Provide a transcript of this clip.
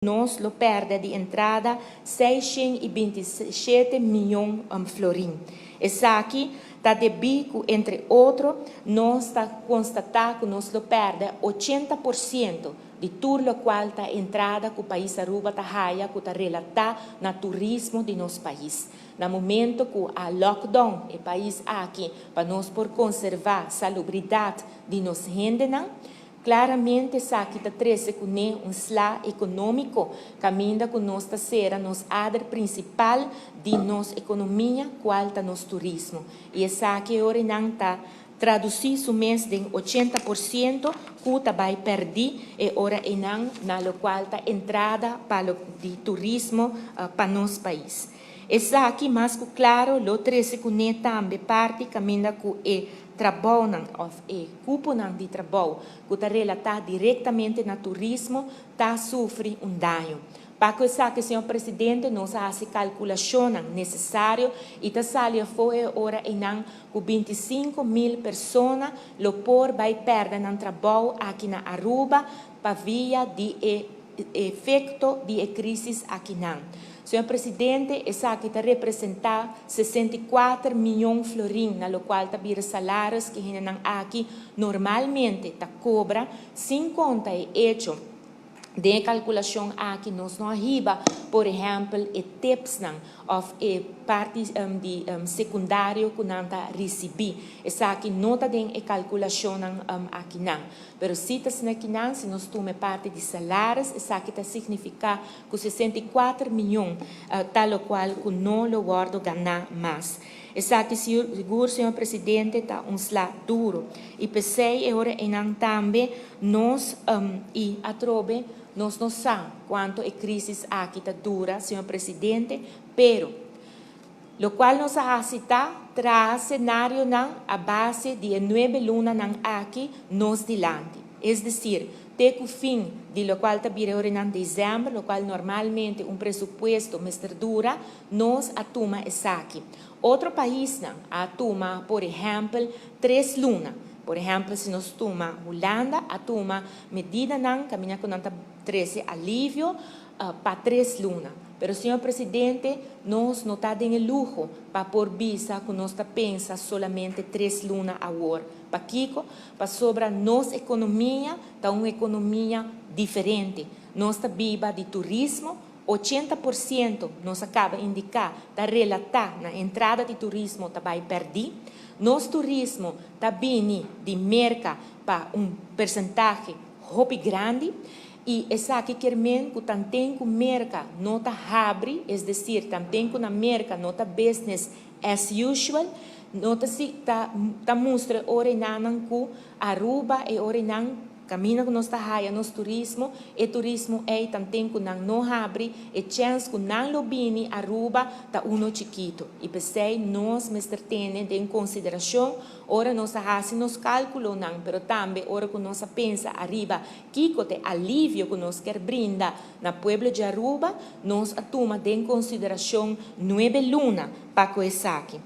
Nós lo perde de entrada 627 milhões de florim. Essa aqui está de bico, entre outros, nós está constatando que nós lo perde 80% de tudo o qual está entrada que o país Aruba está raia, que está relatada no turismo de nosso país. No momento que a lockdown o país aqui para nós por conservar a salubridade de nossa gente, claramente, aqui está trazendo com slá econômico, caminha com nossa ser, nosso área principal de nossa economia, qual está nosso turismo. E essa aqui agora não está traduzido mês de 80%, que vai perder, e agora não, na qual está entrada para de turismo para nosso país. Essa aqui, mais claro, lo treze com também parte, caminha com trabalho, cupo de trabalho, que está relatado diretamente no turismo, está sofrendo dano. Para isso, senhor presidente, nós fazemos calculação necessária e está saindo fora hora que 25 mil pessoas vai perder o trabalho aqui na Aruba para via de efeito de crise aqui não. Senhor presidente, essa aqui está representando 64 milhões de florim, na qual está vira salários que aqui normalmente está cobra, sem conta é hecho de calculação aqui nós não arriba, por exemplo, tips ou parte de secundário que não está receber. Essa aqui não está em calculação aqui não. Mas se está aqui não, se nós tomamos parte de salários, essa aqui está significa que 64 milhões, tal qual que não lo guardo ganhar mais. Essa aqui, seguro, senhor presidente, está slá duro. E pensei agora em também nós e atrobe nós não sabemos quanto a crise aqui está dura, senhor presidente, pero o qual nós aceitar traz cenário a base de 9 lunas aqui nos dilante. É decir, até o fim de lo qual está virando em dezembro, o qual normalmente presupuesto mestre dura, nós atuma essa aqui. Outro país atuma, por exemplo, 3 lunas. Por exemplo, se nós tomamos Holanda, atuma medida caminha com 13 alívio para 3 lunas. Pero, senhor presidente, nós não está dando luxo para pôr visa que nós pensa solamente 3 lunas a hora. Para Kiko, para sobre a nossa economia, está uma economia diferente. Nós está viva de turismo, 80% nós acaba de indicar, está relatado na entrada de turismo, está vai perder. Nosso turismo está vindo de merca para percentagem muito grande. E essa aqui quer dizer que também com merca não está abre, é decir, também com a merca não está business as usual, não está mostra orenan que Aruba e orenan caminha com nossa raia, nosso turismo, e turismo é também que não abre, e chance que não lo bini Aruba está chiquito. E pensei, nós, mestre, temos em consideração, ora nós fazemos cálculo, não, pero também, ora que nós pensa arriba, que é alívio que nós quer brindar na pueblo de Aruba, nós toma em consideração 9 lunas para começar aqui.